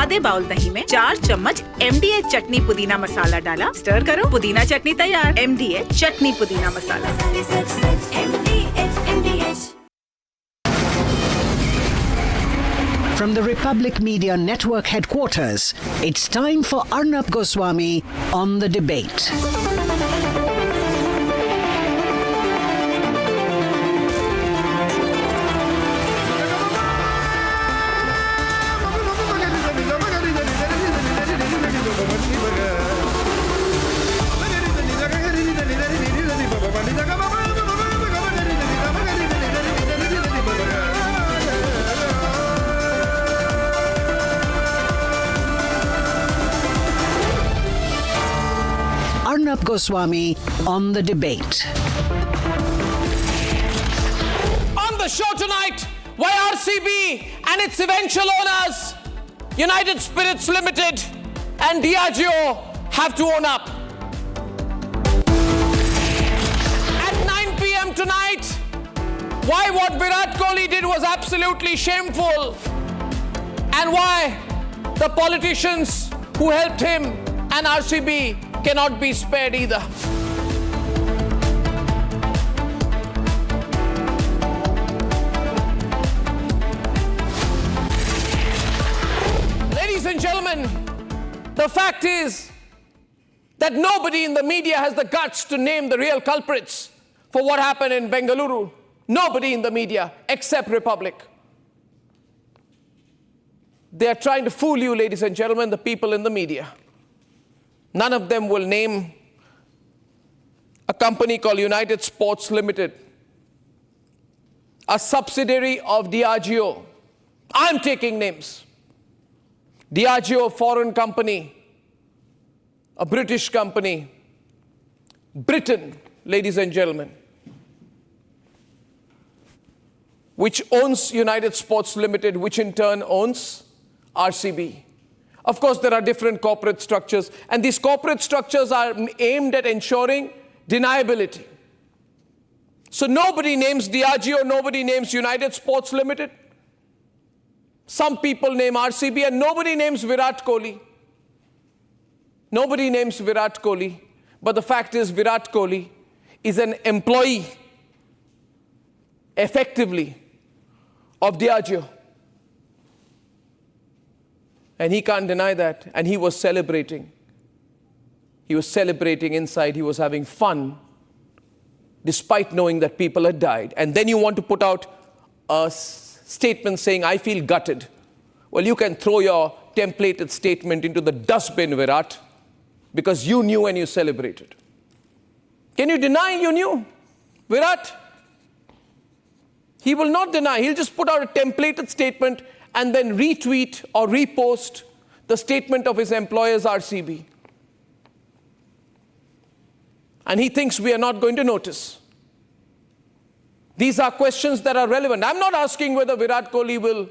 आधे बाउल दही में 4 चम्मच MDH चटनी पुदीना मसाला डाला, स्टर करो, पुदीना चटनी तैयार। MDH चटनी पुदीना मसाला। From the Republic Media Network headquarters, it's time for Arnab Goswami on the debate. Arnab Goswami on the debate. On the show tonight, why RCB and its eventual owners, United Spirits Limited and Diageo, have to own up. At 9 p.m. tonight, why what Virat Kohli did was absolutely shameful, and why the politicians who helped him and RCB cannot be spared either. Ladies and gentlemen, the fact is that nobody in the media has the guts to name the real culprits for what happened in Bengaluru. Nobody in the media except Republic. They are trying to fool you, ladies and gentlemen, the people in the media. None of them will name a company called United Sports Limited, a subsidiary of Diageo. I'm taking names. Diageo, a foreign company, a British company. Britain, ladies and gentlemen, which owns United Sports Limited, which in turn owns RCB. Of course, there are different corporate structures, and these corporate structures are aimed at ensuring deniability. So nobody names Diageo, nobody names United Sports Limited. Some people name RCB, and nobody names Virat Kohli. Nobody names Virat Kohli, but the fact is Virat Kohli is an employee, effectively, of Diageo. And he can't deny that. And he was celebrating. He was celebrating inside. He was having fun, despite knowing that people had died. And then you want to put out a statement saying, I feel gutted. Well, you can throw your templated statement into the dustbin, Virat, because you knew and you celebrated. Can you deny you knew, Virat? He will not deny. He'll just put out a templated statement and then retweet or repost the statement of his employers, RCB. And he thinks we are not going to notice. These are questions that are relevant. I'm not asking whether Virat Kohli will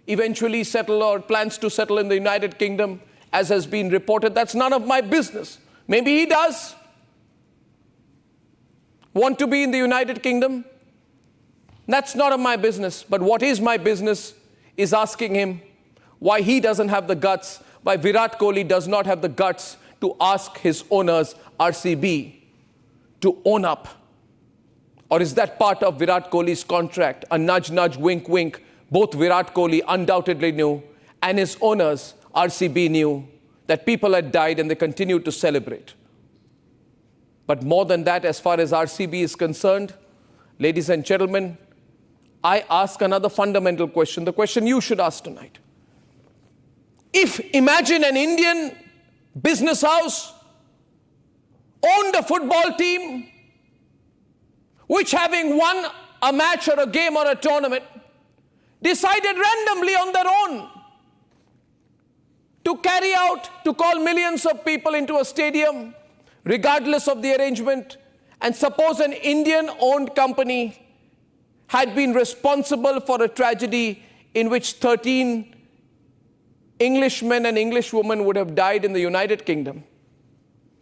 eventually settle or plans to settle in the United Kingdom, as has been reported. That's none of my business. Maybe he does want to be in the United Kingdom. That's not of my business. But what is my business is asking him why he doesn't have the guts, why Virat Kohli does not have the guts to ask his owners, RCB, to own up. Or is that part of Virat Kohli's contract? A nudge, nudge, wink, wink. Both Virat Kohli undoubtedly knew, and his owners, RCB, knew that people had died and they continued to celebrate. But more than that, as far as RCB is concerned, ladies and gentlemen, I ask another fundamental question, the question you should ask tonight. If, imagine an Indian business house owned a football team, which having won a match or a game or a tournament, decided randomly on their own to carry out, to call millions of people into a stadium, regardless of the arrangement, and suppose an Indian-owned company had been responsible for a tragedy in which 13 Englishmen and Englishwomen would have died in the United Kingdom,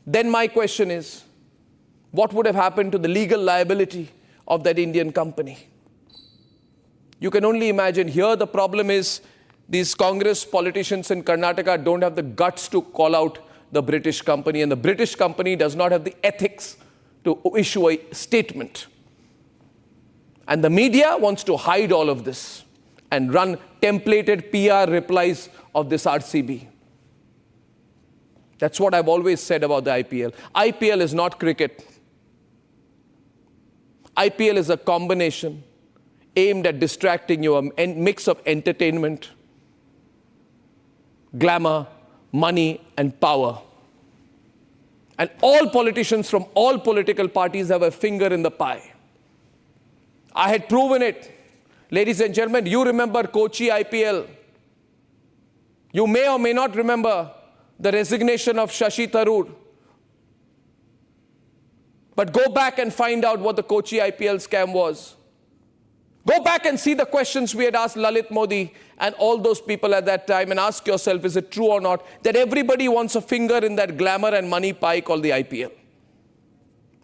then my question is, what would have happened to the legal liability of that Indian company? You can only imagine. Here the problem is these Congress politicians in Karnataka don't have the guts to call out the British company, and the British company does not have the ethics to issue a statement. And the media wants to hide all of this and run templated PR replies of this RCB. That's what I've always said about the IPL. IPL is not cricket. IPL is a combination aimed at distracting you, a mix of entertainment, glamour, money, and power. And all politicians from all political parties have a finger in the pie. I had proven it. Ladies and gentlemen, you remember Kochi IPL. You may or may not remember the resignation of Shashi Tharoor. But go back and find out what the Kochi IPL scam was. Go back and see the questions we had asked Lalit Modi and all those people at that time and ask yourself, is it true or not, that everybody wants a finger in that glamour and money pie called the IPL.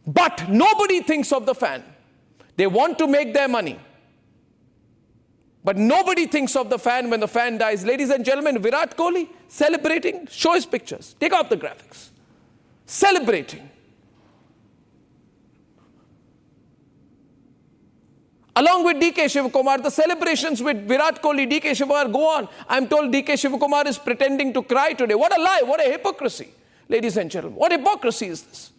But nobody thinks of the fan. They want to make their money. But nobody thinks of the fan when the fan dies. Ladies and gentlemen, Virat Kohli celebrating, show his pictures, take out the graphics. Celebrating. Along with DK Shivakumar, the celebrations with Virat Kohli, DK Shivakumar go on. I'm told DK Shivakumar is pretending to cry today. What a lie, what a hypocrisy. Ladies and gentlemen, what hypocrisy is this?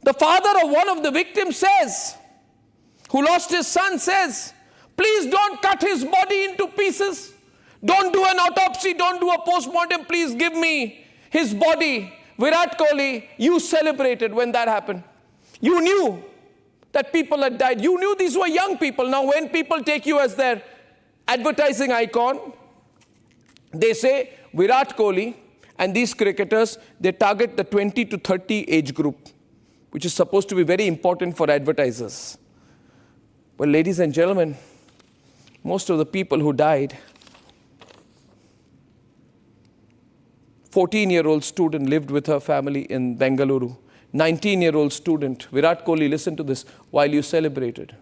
The father of one of the victims says, who lost his son, says, please don't cut his body into pieces. Don't do an autopsy, don't do a postmortem. Please give me his body. Virat Kohli, you celebrated when that happened. You knew that people had died. You knew these were young people. Now when people take you as their advertising icon, they say Virat Kohli and these cricketers, they target the 20 to 30 age group, which is supposed to be very important for advertisers. Well, ladies and gentlemen, most of the people who died, 14-year-old student lived with her family in Bengaluru. 19-year-old student, Virat Kohli, listen to this, while you celebrated.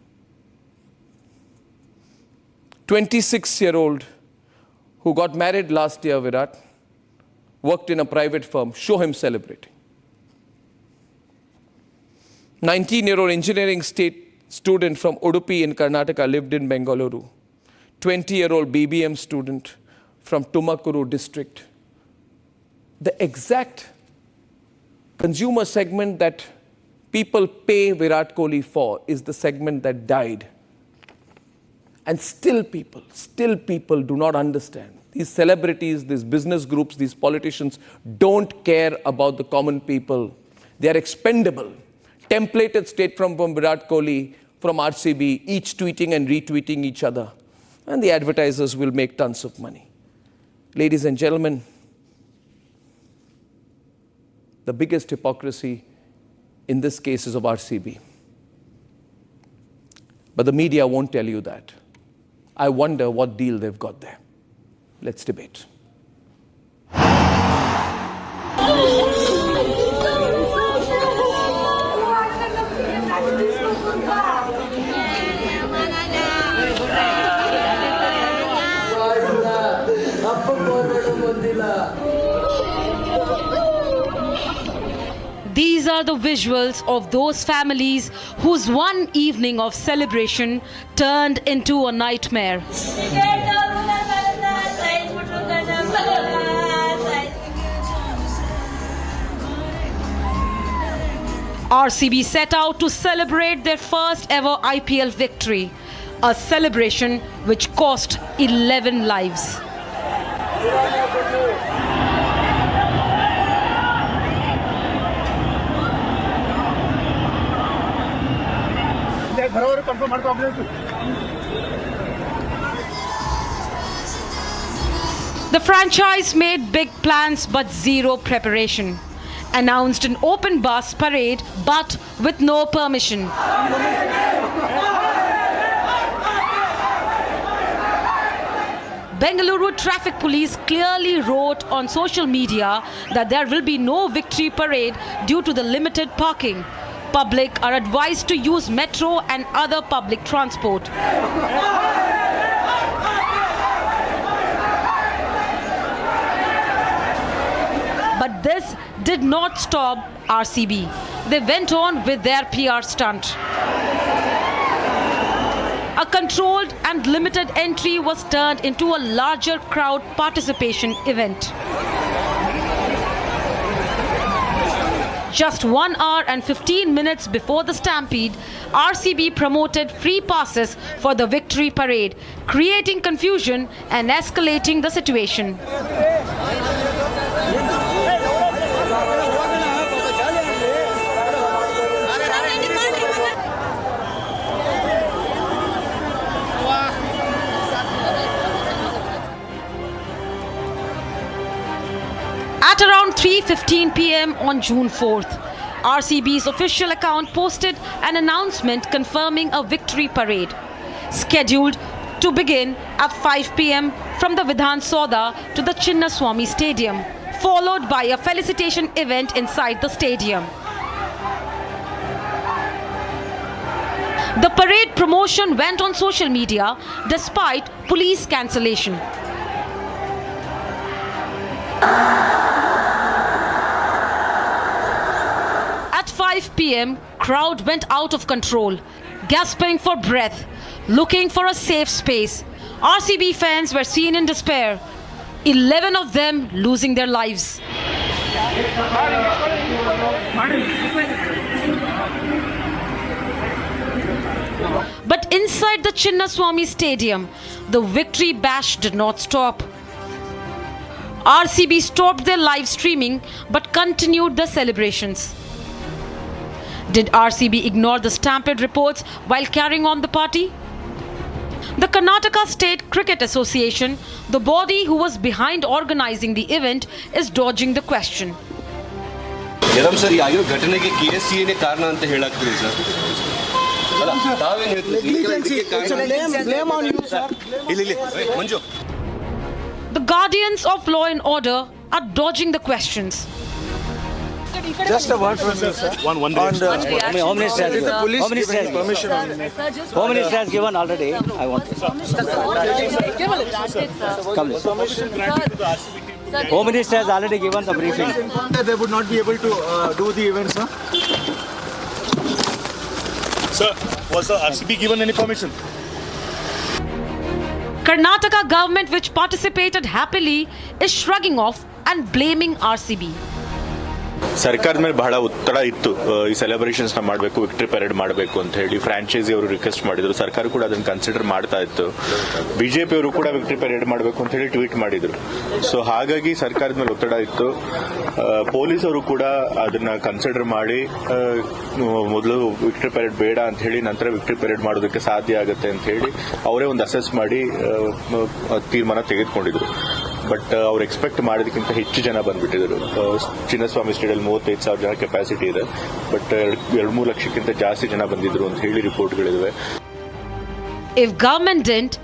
26-year-old who got married last year, Virat, worked in a private firm, show him celebrating. 19-year-old engineering student from Udupi in Karnataka lived in Bengaluru. 20-year-old BBM student from Tumakuru district. The exact consumer segment that people pay Virat Kohli for is the segment that died. And still people do not understand. These celebrities, these business groups, these politicians don't care about the common people. They are expendable. Templated statement from Virat Kohli, from RCB, each tweeting and retweeting each other. And the advertisers will make tons of money. Ladies and gentlemen, the biggest hypocrisy in this case is of RCB. But the media won't tell you that. I wonder what deal they've got there. Let's debate. These are the visuals of those families whose one evening of celebration turned into a nightmare. RCB set out to celebrate their first ever IPL victory, a celebration which cost 11 lives. The franchise made big plans but zero preparation. Announced an open bus parade but with no permission. Bengaluru traffic police clearly wrote on social media that there will be no victory parade due to the limited parking. Public are advised to use metro and other public transport. But this did not stop RCB. They went on with their PR stunt. A controlled and limited entry was turned into a larger crowd participation event. Just 1 hour and 15 minutes before the Stampede, RCB promoted free passes for the victory parade, creating confusion and escalating the situation. At around 3:15 p.m. on June 4th, RCB's official account posted an announcement confirming a victory parade, scheduled to begin at 5 p.m. from the Vidhan Soda to the Chinnaswamy Stadium, followed by a felicitation event inside the stadium. The parade promotion went on social media despite police cancellation. At 5 p.m., crowd went out of control, gasping for breath, looking for a safe space. RCB fans were seen in despair, 11 of them losing their lives. But inside the Chinnaswamy Stadium, the victory bash did not stop. RCB stopped their live streaming but continued the celebrations. Did RCB ignore the Stampede reports while carrying on the party? The Karnataka State Cricket Association, the body who was behind organizing the event, is dodging the question. erupts sir, ಆಗಿರೋ ಘಟನೆಗೆ KSCA ನೇ ಕಾರಣ ಅಂತ ಹೇಳಾಕ್ತಿರಿ sir. ಅಲ್ಲ ತಾವೇನು ಹೇಳ್ತೀರಿ? Blame on you sir. ಇಲ್ಲಿ Manju. The guardians of law and order are dodging the questions. Just a word from you, sir. One direction. Home Minister has given. Home Minister has permission. Home Minister has given already. I want to. Come. Home Minister has already given the briefing. They would not be able to do the event, sir. Sir, was the RCB given any permission? Karnataka government, which participated happily, is shrugging off and blaming RCB. ಸರ್ಕಾರದ ಮೇಲೆ ಬಹಳ ಒತ್ತಡ ಇತ್ತು ಈ celebrations ನ ಮಾಡಬೇಕು, victory parade ಮಾಡಬೇಕು ಅಂತ ಹೇಳಿ ಫ್ರಾಂಚೈಸಿ ಅವರು ರಿಕ್ವೆಸ್ಟ್ ಮಾಡಿದ್ರು. ಸರ್ಕಾರ ಕೂಡ ಅದನ್ನ ಕನ್ಸಿಡರ್ ಮಾಡ್ತಾ ಇತ್ತು. ಬಿಜೆಪಿ ಅವರು ಕೂಡ ವಿಕ್ಟರಿ ಪರೇಡ್ ಮಾಡಬೇಕು ಅಂತ ಹೇಳಿ ಟ್ವೀಟ್ ಮಾಡಿದ್ರು. ಸೊ ಹಾಗಾಗಿ ಸರ್ಕಾರದ ಮೇಲೆ ಒತ್ತಡ ಇತ್ತು. ಪೊಲೀಸ್ ಅವರು ಕೂಡ ಅದನ್ನ ಕನ್ಸಿಡರ್ ಮಾಡಿ ಮೊದಲು ವಿಕ್ಟರಿ ಪರೇಡ್ ಬೇಡ ಅಂತ ಹೇಳಿ ನಂತರ ವಿಕ್ಟರಿ ಪರೇಡ್ ಮಾಡೋದಕ್ಕೆ ಸಾಧ್ಯ ಆಗುತ್ತೆ ಅಂತ ಹೇಳಿ ಅವರೇ ಒಂದು ಅಸೆಸ್ ಮಾಡಿ ತೀರ್ಮಾನ ತೆಗೆದುಕೊಂಡಿದ್ರು. ಬಟ್ ಅವ್ರು ಎಕ್ಸ್ಪೆಕ್ಟ್ ಮಾಡೋದಕ್ಕಿಂತ ಹೆಚ್ಚು ಜನ ಬಂದ್ಬಿಟ್ಟಿದ್ರು. ಚಿನ್ನಸ್ವಾಮಿ ಸ್ಟೇಡಿಯಂ 35,000 ಜನ ಕೆಪಾಸಿಟಿ ಇದೆ, ಬಟ್ 2-3 ಲಕ್ಷಕ್ಕಿಂತ ಜಾಸ್ತಿ ಜನ ಬಂದಿದ್ರು ಅಂತ ಹೇಳಿ ರಿಪೋರ್ಟ್ಗಳಿವೆ. If government didn't,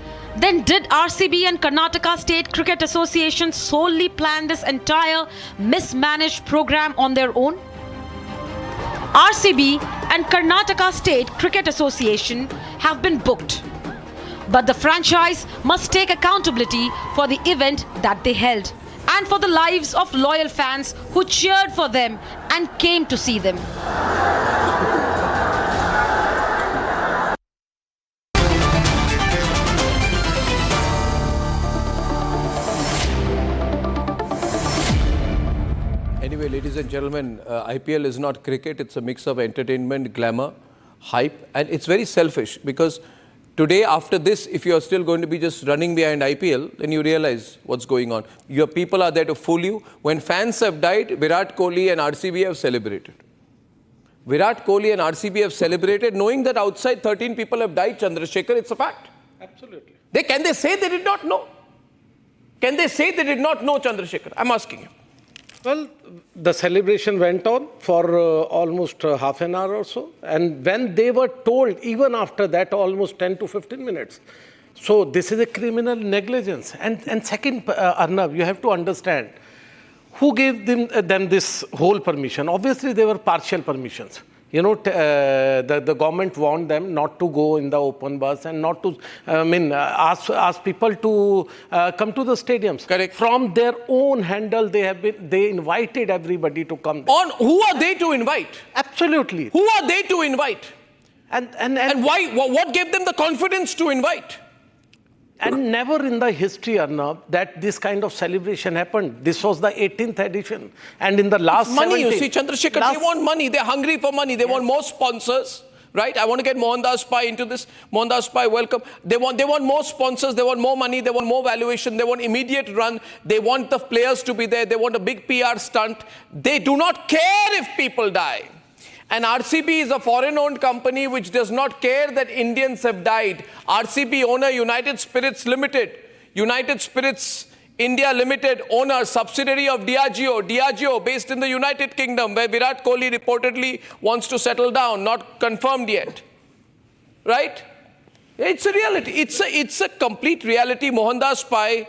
then did RCB and Karnataka State Cricket Association solely plan this entire mismanaged program on their own? RCB and Karnataka State Cricket Association have been booked. But the franchise must take accountability for the event that they held and for the lives of loyal fans who cheered for them and came to see them. Anyway, ladies and gentlemen, IPL is not cricket. It's a mix of entertainment, glamour, hype, and it's very selfish because today, after this, if you are still going to be just running behind IPL, then you realize what's going on. Your people are there to fool you. When fans have died, Virat Kohli and RCB have celebrated. Virat Kohli and RCB have celebrated knowing that outside 13 people have died, Chandrasekhar. It's a fact. Absolutely. Can they say they did not know? Can they say they did not know, Chandrasekhar? I'm asking you. Well, the celebration went on for almost half an hour or so. And when they were told, even after that, almost 10 to 15 minutes. So this is a criminal negligence. And second, Arnab, you have to understand, who gave them this whole permission? Obviously, they were partial permissions. The government warned them not to go in the open bus and not to, ask people to come to the stadiums. Correct. From their own handle, they invited everybody to come there. Who are they to invite? Absolutely. Who are they to invite? And why? What gave them the confidence to invite? And never in the history, Arnab, that this kind of celebration happened. This was the 18th edition. And in the last money, 17, you see, Chandrasekhar, they want money. They're hungry for money. They want more sponsors, right? I want to get Mohandas Pai into this. Mohandas Pai, welcome. They want more sponsors. They want more money. They want more valuation. They want immediate run. They want the players to be there. They want a big PR stunt. They do not care if people die. And RCB is a foreign-owned company which does not care that Indians have died. RCB owner, United Spirits Limited. United Spirits India Limited owner, subsidiary of Diageo. Diageo, based in the United Kingdom, where Virat Kohli reportedly wants to settle down. Not confirmed yet. Right? It's a reality. It's a complete reality. Mohandas Pai,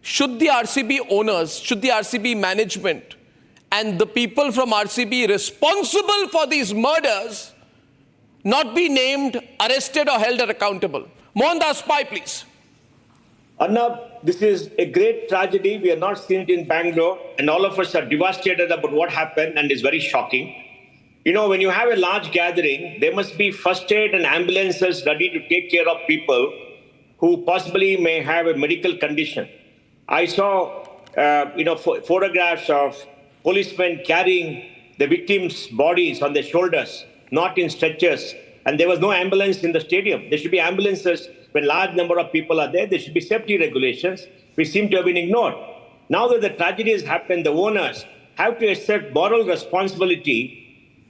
should the RCB owners, should the RCB management, and the people from RCB responsible for these murders not be named, arrested or held accountable? Mohandas Pai, please. Arnab, this is a great tragedy. We have not seen it in Bangalore, and all of us are devastated about what happened, and it's very shocking. When you have a large gathering, there must be first aid and ambulances ready to take care of people who possibly may have a medical condition. I saw, photographs of policemen carrying the victims' bodies on their shoulders, not in stretchers. And there was no ambulance in the stadium. There should be ambulances when large number of people are there. There should be safety regulations, which seem to have been ignored. Now that the tragedy has happened, the owners have to accept moral responsibility.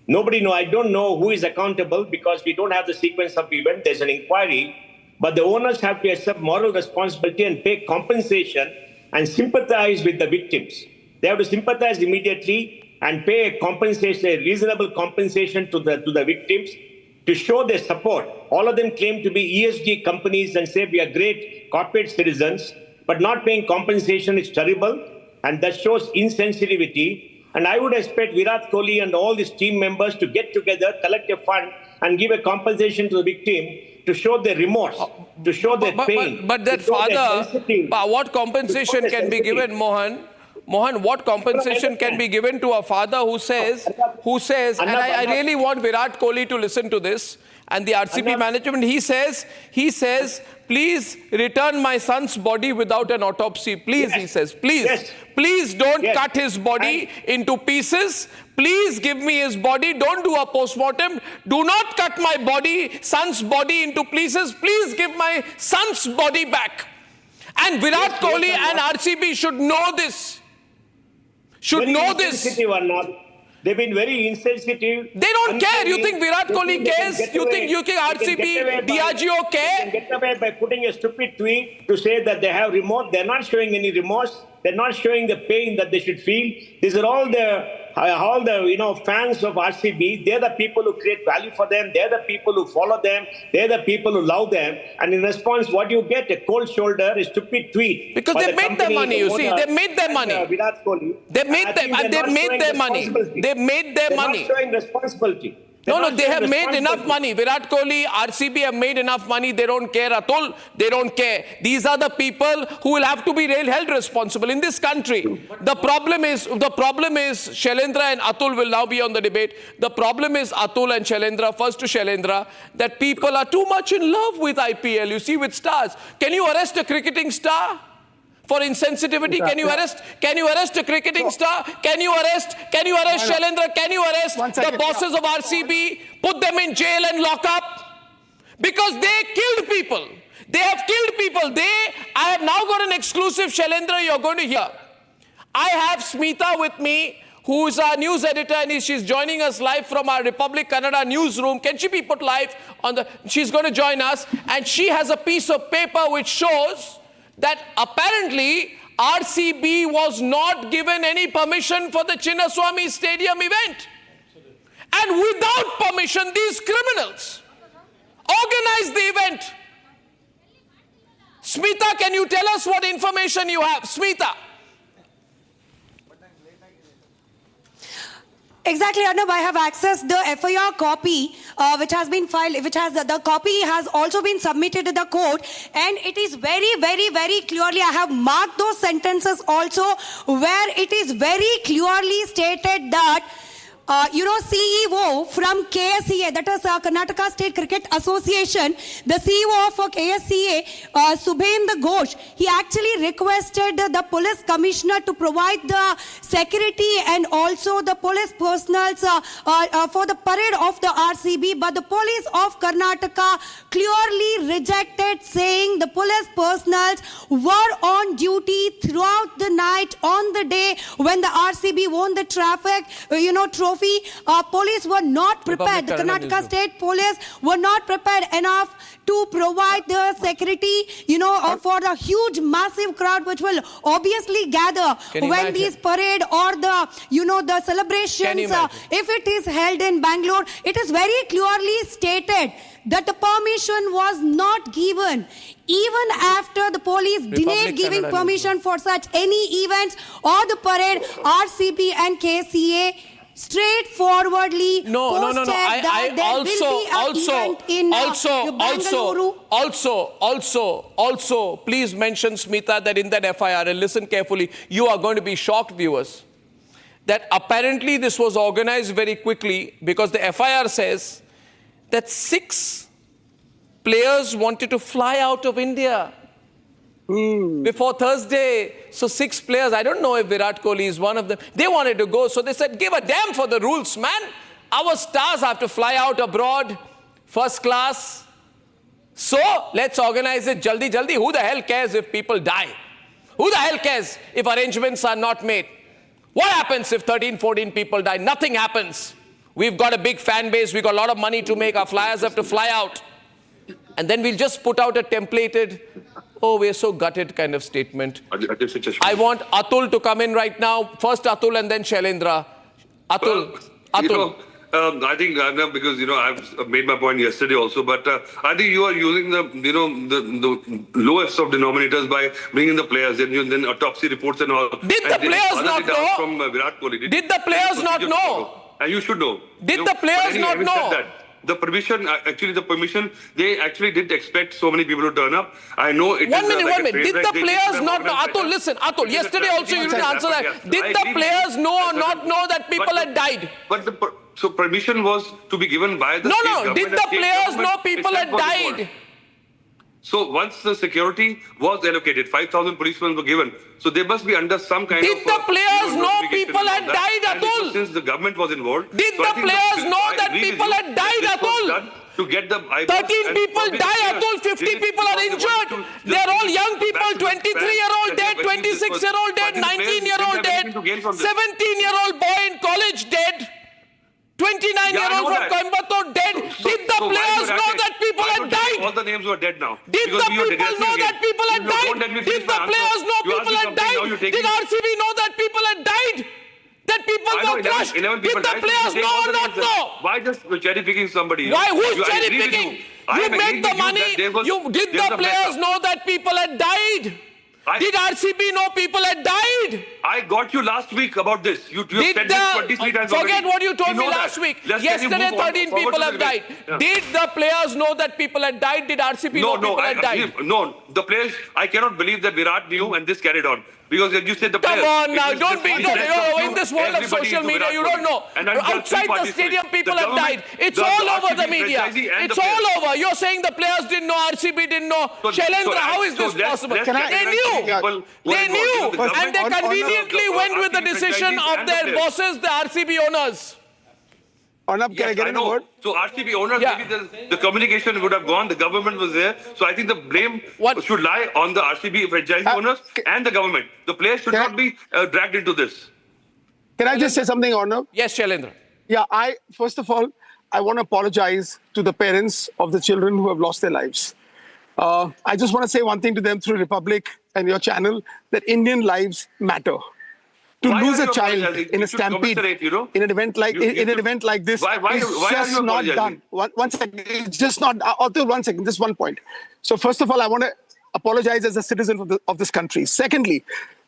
I don't know who is accountable because we don't have the sequence of events. There's an inquiry. But the owners have to accept moral responsibility and pay compensation and sympathize with the victims. They have to sympathize immediately and pay a reasonable compensation to the victims to show their support. All of them claim to be ESG companies and say we are great corporate citizens, but not paying compensation is terrible, and that shows insensitivity. And I would expect Virat Kohli and all his team members to get together, collect a fund, and give a compensation to the victim to show their remorse, to show their pain. But that father, what compensation can be given, Mohan, what compensation can be given to a father who says, and I really want Virat Kohli to listen to this, and the RCB management, he says, please return my son's body without an autopsy. Please, he says, please. Please don't cut his body into pieces. Please give me his body. Don't do a postmortem. Do not cut my son's body into pieces. Please give my son's body back. And Virat Kohli and RCB should know this. They've been very insensitive. They don't care. You think Virat Kohli cares? You think RCB, Diageo care? They can get away by putting a stupid tweet to say that they have remorse. They're not showing any remorse. They're not showing the pain that they should feel. These are all the fans of RCB. They're the people who create value for them. They're the people who follow them. They're the people who love them. And in response, what you get? A cold shoulder, a stupid tweet. Because they made their money, you see. They made their money. Virat Kohli. They made their money. They made their money. They're not showing responsibility. No, they have made enough money. Virat Kohli, RCB have made enough money. They don't care. Atul, they don't care. These are the people who will have to be held responsible in this country. The problem is Shailendra and Atul will now be on the debate. The problem is Atul and Shailendra, first to Shailendra, that people are too much in love with IPL. You see, with stars. Can you arrest a cricketing star for insensitivity? Can you arrest a cricketing star? Can you arrest Shailendra? Can you arrest the bosses of RCB? Put them in jail and lock up? Because they killed people. They have killed people. I have now got an exclusive, Shailendra, you're going to hear. I have Smita with me, who is our news editor, and she's joining us live from our Republic Kannada newsroom. Can she be put live she's going to join us, and she has a piece of paper which shows that apparently RCB was not given any permission for the Chinnaswamy Stadium event. And without permission, these criminals organized the event. Smita, can you tell us what information you have? Smita. Exactly, Arnab. I have accessed the FIR copy, which has been filed, the copy has also been submitted to the court, and it is very, very, very clearly, I have marked those sentences also, where it is very clearly stated that CEO from KSCA, that is Karnataka State Cricket Association, the CEO of KSCA, Subhendra Ghosh, he actually requested the police commissioner to provide the security and also the police personals for the parade of the RCB, but the police of Karnataka clearly rejected, saying the police personals were on duty throughout the night on the day when the RCB won the trophy. Police were not prepared. The Karnataka State Police were not prepared enough to provide the security, for the huge, massive crowd which will obviously gather when these parade or the celebrations, if it is held in Bangalore. It is very clearly stated that the permission was not given. Even after the police denied giving permission for such any events or the parade, RCB and KSCA straightforwardly posted that there will be an event in Also, please mention, Smita, that in that FIR, and listen carefully, you are going to be shocked, viewers, that apparently this was organized very quickly, because the FIR says that 6 players wanted to fly out of India before Thursday. So 6 players, I don't know if Virat Kohli is one of them, they wanted to go. So they said, give a damn for the rules, man. Our stars have to fly out abroad, first class. So let's organize it jaldi jaldi. Who the hell cares if people die? Who the hell cares if arrangements are not made? What happens if 13, 14 people die? Nothing happens. We've got a big fan base. We've got a lot of money to make. Our flyers have to fly out. And then we'll just put out a templated, oh, we're so gutted kind of statement. I want Atul to come in right now. First Atul and then Shailendra. Atul. I think, because, I've made my point yesterday also, but I think you are using the lowest of denominators by bringing the players and then autopsy reports and all. Did the players not know? From Virat Kohli. Did the players not know? And you should know. Did the players not know? The permission, they actually did expect so many people to turn up. I know it One minute. Did the players not know? Atul, listen. Atul, yesterday also you didn't answer that. Did the players know or not know that people had died? So permission was to be given by the state government. Did the players know people had died? So once the security was allocated, 5,000 policemen were given. So they must be under some kind of... Did the players know people had died, Atul? Since the government was involved... Did the players know that people had died, Atul? To get the 13 people die, Atul. 50 people are injured. They're all young people. 23-year-old dead, 26-year-old dead, 19-year-old dead, 17-year-old boy in college dead. 29-year-old from Coimbatore dead. Did the players know that people had died? All the names were dead now. Did the people know that people had died? Did the players know people had died? Did RCB know that people had died? That people were crushed? Did the players know or not know? Why just cherry picking somebody? Why? Who's cherry picking? You make the money. Did the players know that people had died? Did RCB know people had died? I got you last week about this. You said this 23 times Forget already. what you told me last week. Yesterday 13 people have died. Did the players know that people had died? Did RCB know people had died? No, the players, I cannot believe that Virat knew and this carried on. Because you said the players... Come on now, don't be... in this world of social media, you don't know. Outside the stadium, people have died. It's all over the media. It's all over. You're saying the players didn't know, RCB didn't know. Shailendra, how is this possible? They knew. They knew. And they conveniently went with the decision of their bosses, the RCB owners. Arnab, can I get in a word? So RCB owners, maybe the communication would have gone, the government was there. So I think the blame should lie on the RCB franchise owners and the government. The players should not be dragged into this. Can I just say something, Arnab? Yes, Shailendra. Yeah, first of all, I want to apologize to the parents of the children who have lost their lives. I just want to say one thing to them through Republic and your channel, that Indian lives matter. To lose a child in a stampede, in an event like this, is just not done. One second, it's just not. Arthur, 1 second, just one point. So first of all, I want to apologize as a citizen of this country. Secondly,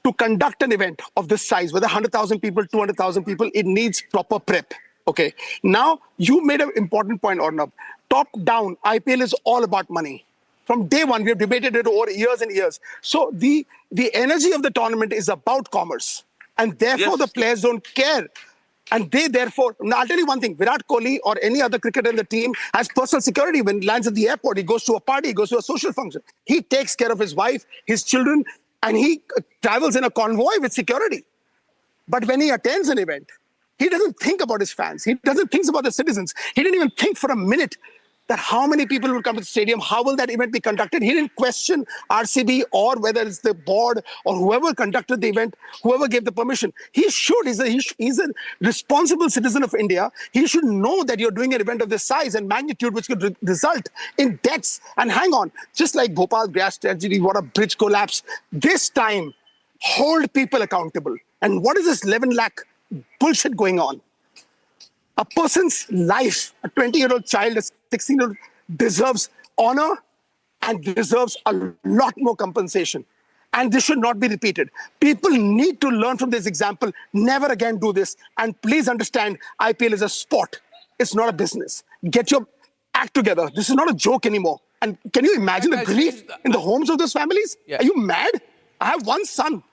to conduct an event of this size, whether 100,000 people, 200,000 people, it needs proper prep. Okay. Now, you made an important point, Arnab. Top down, IPL is all about money. From day one, we have debated it over years and years. So the energy of the tournament is about commerce. And therefore, the players don't care. And they therefore, now I'll tell you one thing, Virat Kohli or any other cricketer in the team has personal security. When he lands at the airport, he goes to a party, he goes to a social function. He takes care of his wife, his children, and he travels in a convoy with security. But when he attends an event, he doesn't think about his fans. He doesn't think about the citizens. He didn't even think for a minute that how many people will come to the stadium, how will that event be conducted. He didn't question RCB or whether it's the board or whoever conducted the event, whoever gave the permission. He should. He's a responsible citizen of India. He should know that you're doing an event of this size and magnitude, which could result in deaths. And hang on, just like Bhopal gas tragedy, what a bridge collapse. This time, hold people accountable. And what is this 11 lakh bullshit going on? A person's life, a 20-year-old child, a 16-year-old, deserves honor and deserves a lot more compensation. And this should not be repeated. People need to learn from this example. Never again do this. And please understand, IPL is a sport. It's not a business. Get your act together. This is not a joke anymore. And can you imagine the grief in the homes of those families? Are you mad? I have one son.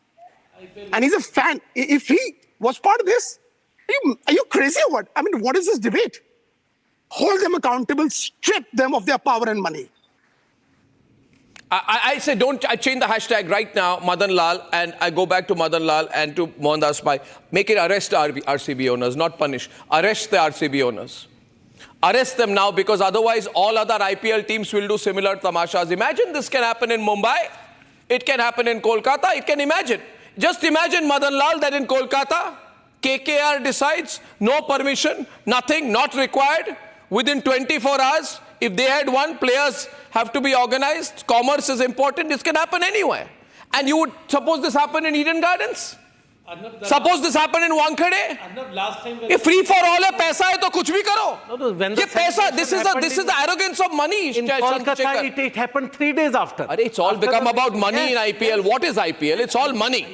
And he's a fan. If he was part of this, are you crazy or what? I mean, what is this debate? Hold them accountable, strip them of their power and money. I say I change the hashtag right now, Madan Lal, and I go back to Madan Lal and to Mohandas Bhai. Make it arrest RCB owners, not punish. Arrest the RCB owners. Arrest them now, because otherwise all other IPL teams will do similar tamashas. Imagine this can happen in Mumbai. It can happen in Kolkata. It can imagine. Just imagine, Madan Lal, that in Kolkata, KKR decides, no permission, nothing, not required. Within 24 hours, if they had won, players have to be organized. Commerce is important. This can happen anywhere. And you would suppose this happened in Eden Gardens? Suppose this happened in Wankhede? If free for all hai, paisa hai, to kuch bhi karo. This is the arrogance of money. In Kolkata, it happened 3 days after. It's all become about money in IPL. What is IPL? It's all money.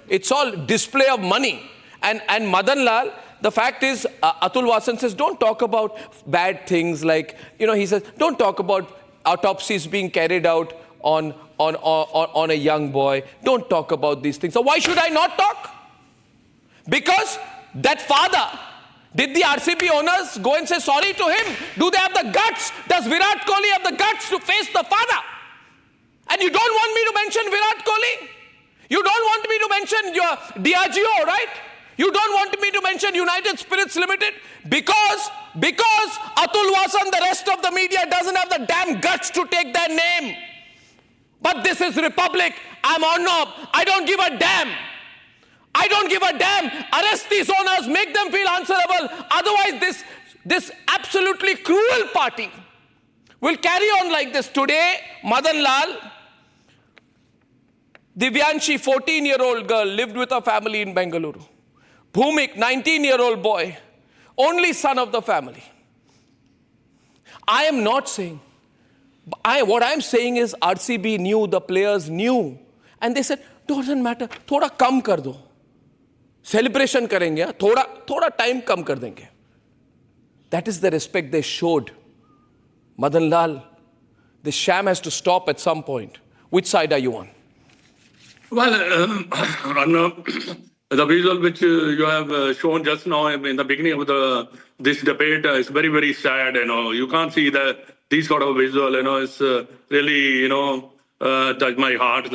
It's all display of money. And Madan Lal, the fact is, Atul Vasan says, don't talk about bad things like, he says, don't talk about autopsies being carried out on a young boy. Don't talk about these things. So why should I not talk? Because that father, did the RCB owners go and say sorry to him? Do they have the guts? Does Virat Kohli have the guts to face the father? And you don't want me to mention Virat Kohli? You don't want me to mention your Diageo, right? You don't want me to mention United Spirits Limited? Because Atul Vasan, the rest of the media, doesn't have the damn guts to take their name. But this is Republic. I'm Arnab. I don't give a damn. I don't give a damn. Arrest these owners, make them feel answerable. Otherwise, this absolutely cruel party will carry on like this. Today, Madan Lal, Divyanshi, 14-year-old girl, lived with her family in Bengaluru. Bhumik, 19-year-old boy, only son of the family. I am not saying, what I'm saying is RCB knew, the players knew. And they said, doesn't matter, thoda kam kar do. Celebration karenge, thoda time kam kar denge. That is the respect they showed. Madan Lal, this sham has to stop at some point. Which side are you on? Well, the visual which you have shown just now in the beginning of this debate is very, very sad. You can't see these sort of visual. It's really touch my heart.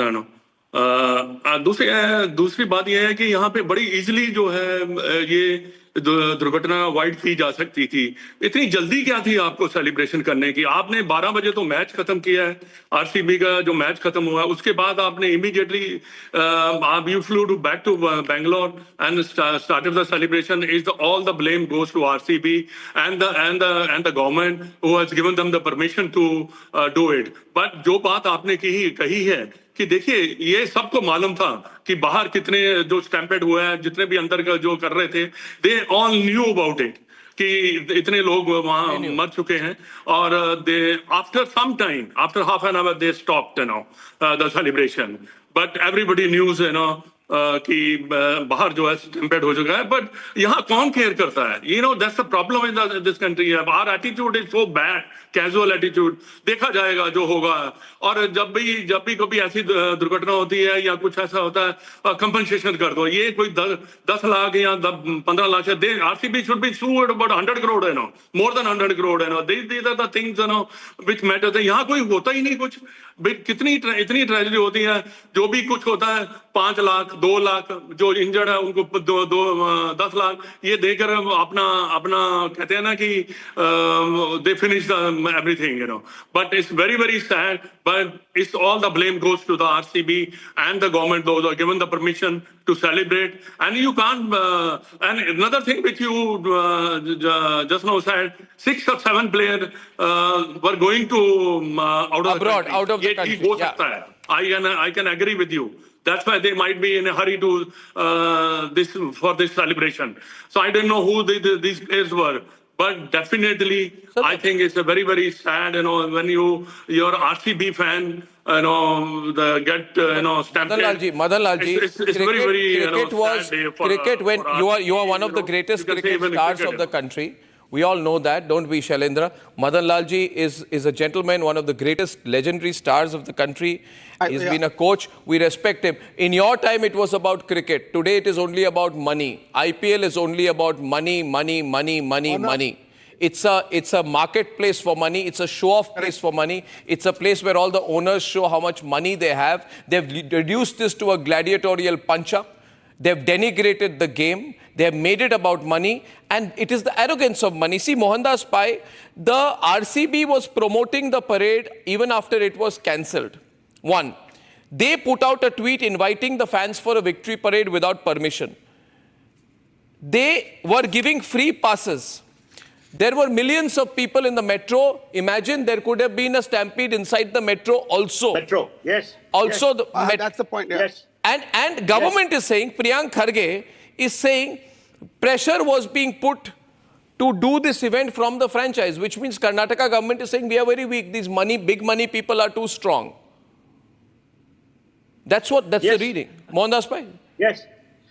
दूसरी बात यह है कि यहाँ पे बड़ी easily जो है ये दुर्घटना अवॉइड की जा सकती थी. इतनी जल्दी क्या थी आपको सेलिब्रेशन करने की? आपने 12 बजे तो मैच खत्म किया है, आरसीबी का जो मैच खत्म हुआ, उसके बाद आपने immediately you flew back to Bangalore and started the celebration. All the blame goes to RCB and the government who has given them the permission to do it. But जो बात आपने कही है कि देखिए ये सबको मालूम था कि बाहर कितने जो स्टैम्पेड हुआ है, जितने भी अंदर का जो कर रहे थे, they all knew about it कि इतने लोग वहां मर चुके हैं. और after some time, after half an hour, they stopped the celebration. But everybody knew कि बाहर जो है स्टैम्पेड हो चुका है, बट यहाँ कौन केयर करता है? You know that's the problem in this country. Our attitude is so bad, casual attitude, देखा जाएगा जो होगा। और जब भी कभी ऐसी दुर्घटना होती है या कुछ ऐसा होता है, कंपनसेशन कर दो। ये कोई 10 लाख या 15 लाख से दे। RCB should be sued about 100 crore, you know, more than 100 crore, you know. These are the things, you know, which matter. यहाँ कोई होता ही नहीं कुछ। इतनी ट्रेजेडी होती है, जो भी कुछ होता है 5 लाख 2 लाख, जो इंजर्ड है उनको 10 लाख, ये देकर अपना कहते हैं ना कि they finish everything, you know. But it's very, very sad. But it's all the blame goes to the RCB and the government. Those are given the permission to celebrate, and you can't. And another thing which you just now said, 6 or 7 players were going to out of abroad, the country. out of the country. हो सकता है. I can agree with you. That's why they might be in a hurry to for this celebration. So I don't know who these players were. But definitely, I think it's a very, very sad, you know, when you're RCB fan, you know, stampede. Madan Lalji, it's very, very, sad day for cricket when you are one of the greatest cricket stars of the country. We all know that, don't we, Shailendra? Madan Lalji is a gentleman, one of the greatest legendary stars of the country. He's been a coach. We respect him. In your time, it was about cricket. Today, it is only about money. IPL is only about money, money, money, money, money. It's a marketplace for money. It's a show-off place for money. It's a place where all the owners show how much money they have. They've reduced this to a gladiatorial punch-up. They've denigrated the game. They have made it about money, and it is the arrogance of money. See, Mohandas Pai, the RCB was promoting the parade even after it was cancelled. One, they put out a tweet inviting the fans for a victory parade without permission. They were giving free passes. There were millions of people in the metro. Imagine there could have been a stampede inside the metro also. Metro, yes. Also, yes. That's the point, yeah. Yes. And government is saying, Priyank Kharge is saying, pressure was being put to do this event from the franchise, which means Karnataka government is saying we are very weak. These big money people are too strong. That's the reading. Mohandas Pai? Yes.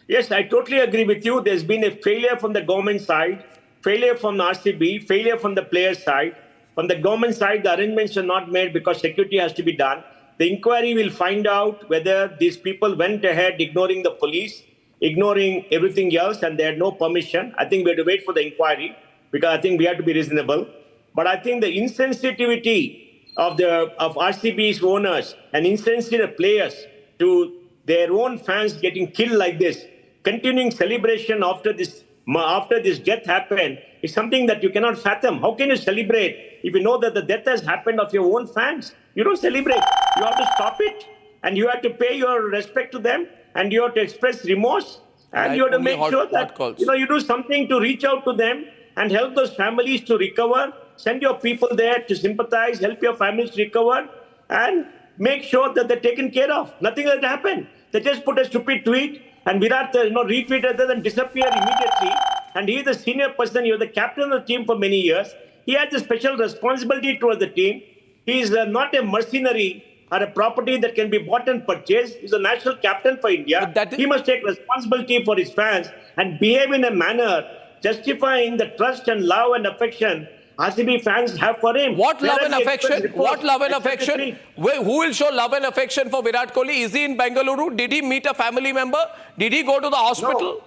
Yes, I totally agree with you. There's been a failure from the government side, failure from the RCB, failure from the players' side. From the government side, the arrangements are not made because security has to be done. The inquiry will find out whether these people went ahead ignoring the police, ignoring everything else, and they had no permission. I think we have to wait for the inquiry because I think we have to be reasonable. But I think the insensitivity of RCB's owners and insensitive players to their own fans getting killed like this, continuing celebration after this death happened, is something that you cannot fathom. How can you celebrate if you know that the death has happened of your own fans? You don't celebrate. You have to stop it, and you have to pay your respect to them, and you have to express remorse, and you have to make sure that you do something to reach out to them and help those families to recover. Send your people there to sympathize, help your families recover, and make sure that they're taken care of. Nothing like that happened. They just put a stupid tweet, and Virat retweeted that and disappeared immediately. And he is the senior person. He was the captain of the team for many years. He has a special responsibility towards the team. He is not a mercenary or a property that can be bought and purchased. He's a national captain for India. He must take responsibility for his fans and behave in a manner justifying the trust and love and affection RCB fans have for him. What love and affection? What love and affection? Who will show love and affection for Virat Kohli? Is he in Bengaluru? Did he meet a family member? Did he go to the hospital? No.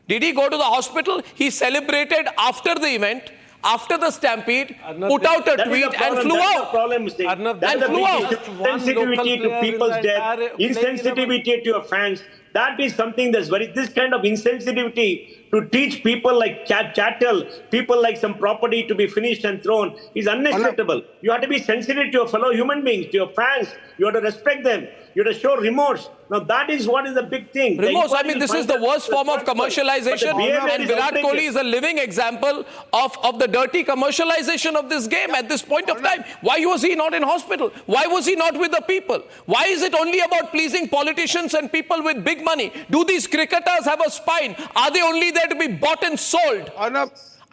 Did he go to the hospital? He celebrated after the event, after the Stampede, put out a tweet and flew out. That's the flew out. Insensitivity to people's death, insensitivity to your fans. That is something that's this kind of insensitivity to teach people like chattel, people like some property to be finished and thrown is unacceptable. You have to be sensitive to your fellow human beings, to your fans. You have to respect them. You have to show remorse. Now that is what is the big thing. Remorse, I mean, this is the worst form of commercialization, and Virat Kohli is a living example of the dirty commercialization of this game at this point of time. Why was he not in hospital? Why was he not with the people? Why is it only about pleasing politicians and people with big money? Do these cricketers have a spine? Are they only there to be bought and sold?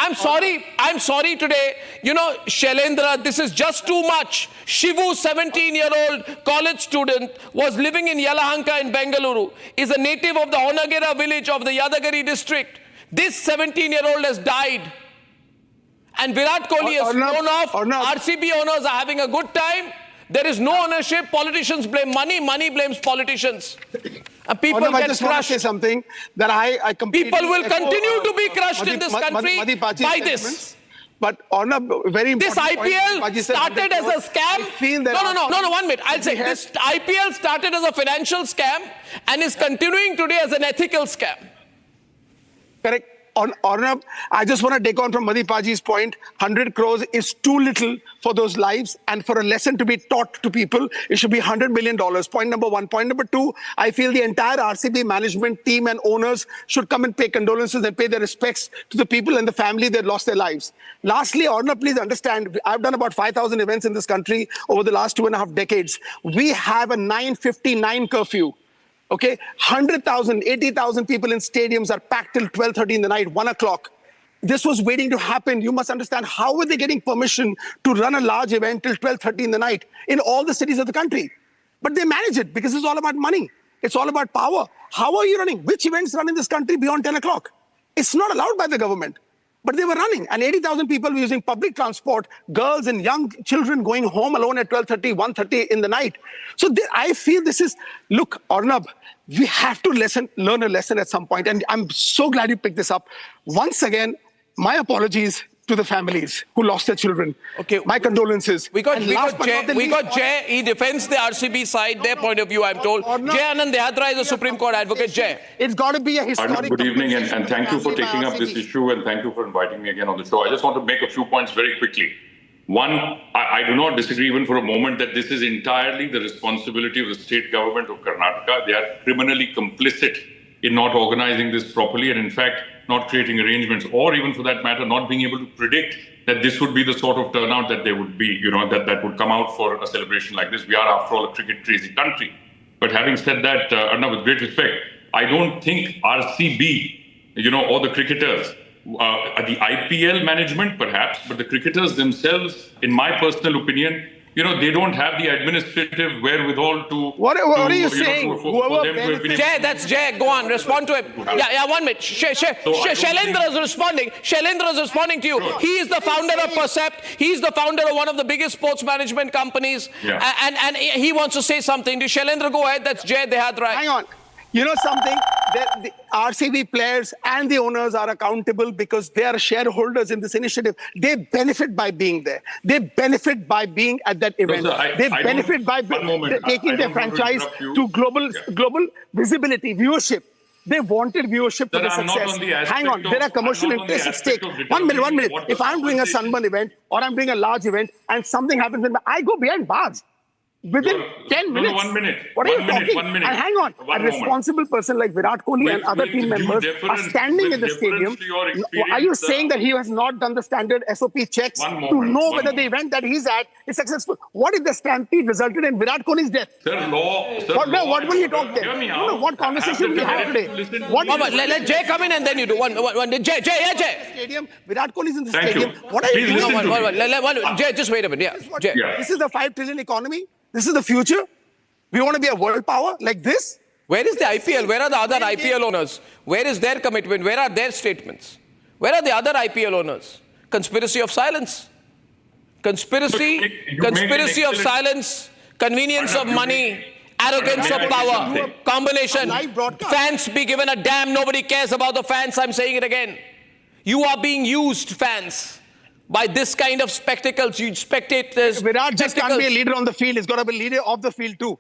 I'm sorry today. You know, Shailendra, this is just too much. Shivu, 17-year-old college student, was living in Yelahanka in Bengaluru, is a native of the Onagera village of the Yadagari district. This 17-year-old has died. And Virat Kohli has flown off. RCB owners are having a good time. There is no ownership. Politicians blame money. Money blames politicians. And people get I just want to crushed. say something that I completely... People will continue to be crushed in this country by this. But on a very important this IPL started as a scam. No, 1 minute. I'll say this IPL started as a financial scam and is continuing today as an ethical scam. Correct. On Arnab, I just want to take on from Madhipaji's point, 100 crores is too little for those lives, and for a lesson to be taught to people, it should be $100 million. Point number one. Point number two, I feel the entire RCB management team and owners should come and pay condolences and pay their respects to the people and the family that lost their lives. Lastly, Arnab, please understand, I've done about 5,000 events in this country over the last 2.5 decades. We have a 9:59 curfew. Okay, 100,000, 80,000 people in stadiums are packed till 12:30 in the night, 1 o'clock. This was waiting to happen. You must understand, how were they getting permission to run a large event till 12:30 in the night in all the cities of the country? But they manage it because it's all about money. It's all about power. How are you running? Which events run in this country beyond 10 o'clock? It's not allowed by the government. But they were running, and 80,000 people were using public transport, girls and young children going home alone at 12:30, 1:30 in the night. So I feel this is, look, Arnab, we have to learn a lesson at some point. And I'm so glad you picked this up. Once again, my apologies to the families who lost their children. Okay. My condolences. We got Jay. He defends the RCB side, their point of view, I'm told. Jay Anand Dehadra is a Supreme Court advocate. Jay. It's got to be a historic... Good evening, and thank you for taking up this issue, and thank you for inviting me again on the show. I just want to make a few points very quickly. One, I do not disagree even for a moment that this is entirely the responsibility of the state government of Karnataka. They are criminally complicit in not organizing this properly and, in fact, not creating arrangements, or even for that matter, not being able to predict that this would be the sort of turnout that there would be, that would come out for a celebration like this. We are, after all, a cricket-crazy country. But having said that, Arnab, with great respect, I don't think RCB, or the cricketers, the IPL management perhaps, but the cricketers themselves, in my personal opinion, they don't have the administrative wherewithal to... What are you saying? Jay, that's Jay. Go on, respond to him. Yeah, 1 minute. Shailendra is responding. Shailendra is responding to you. Sure. He is the founder of Percept. He's the founder of one of the biggest sports management companies. Yeah. And he wants to say something. Shailendra, go ahead. That's Jay Dehadra. Hang on. You know something? The RCB players and the owners are accountable because they are shareholders in this initiative. They benefit by being there. They benefit by being at that event. No, sir, they benefit by taking their franchise to global visibility, viewership. They wanted viewership for the success. Hang on, there are commercial interests at stake. 1 minute. If I'm doing a Sunburn event or I'm doing a large event and something happens, I go behind bars. Within 10 minutes. No, 1 minute. What are you talking? 1 minute. And hang on. A responsible person like Virat Kohli and other team members are standing in the stadium. Are you saying that he has not done the standard SOP checks to know whether the event that he's at is successful? What if the Stampede resulted in Virat Kohli's death? What will you talk then? What conversation will we have today? Let Jay come in and then you do. Jay. Stadium. Virat Kohli's in the stadium. What are you doing? Jay, just wait a minute. This is the 5 trillion economy. This is the future. We want to be a world power like this. Where is the IPL? Where are the other IPL owners? Where is their commitment? Where are their statements? Where are the other IPL owners? Conspiracy of silence. Conspiracy of silence, convenience of money, arrogance of power, combination. Fans be given a damn. Nobody cares about the fans. I'm saying it again. You are being used, fans, by this kind of spectacles. You spectators. Virat just can't be a leader on the field. He's got to be a leader off the field too.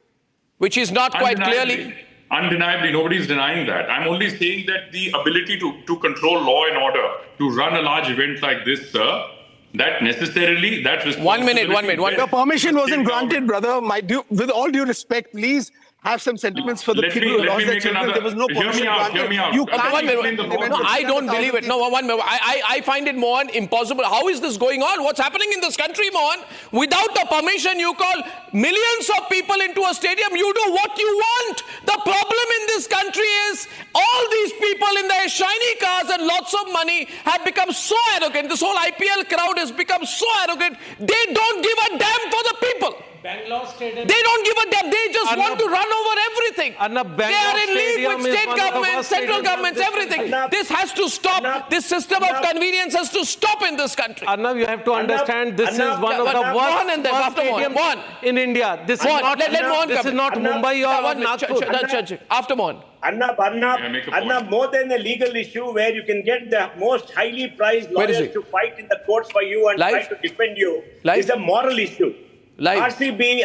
Which is not quite clearly. Undeniably, nobody's denying that. I'm only saying that the ability to control law and order, to run a large event like this, sir, that necessarily, that's responsibility. 1 minute. The permission wasn't granted, brother. With all due respect, please have some sentiments for the people who lost their children. There was no permission granted. Hear me out. You can't. No, I don't believe it. No, 1 minute. I find it, Mohan, impossible. How is this going on? What's happening in this country, Mohan? Without the permission, you call millions of people into a stadium. You do what you want. The problem in this country is all these people people in their shiny cars and lots of money have become so arrogant. This whole IPL crowd has become so arrogant. They don't give a damn for the people. Bangalore Stadium. They don't give a damn. They just want to run over everything. They are in league with state governments, central governments, everything. This has to stop. This system of convenience has to stop in this country. Arnab, you have to understand this is one of the worst stadiums in India. This is not Mumbai or Nagpur. After Mohan. Arnab, more than a legal issue where you can get the most highly prized lawyers to fight in the courts for you and try to defend you, is a moral issue. RCB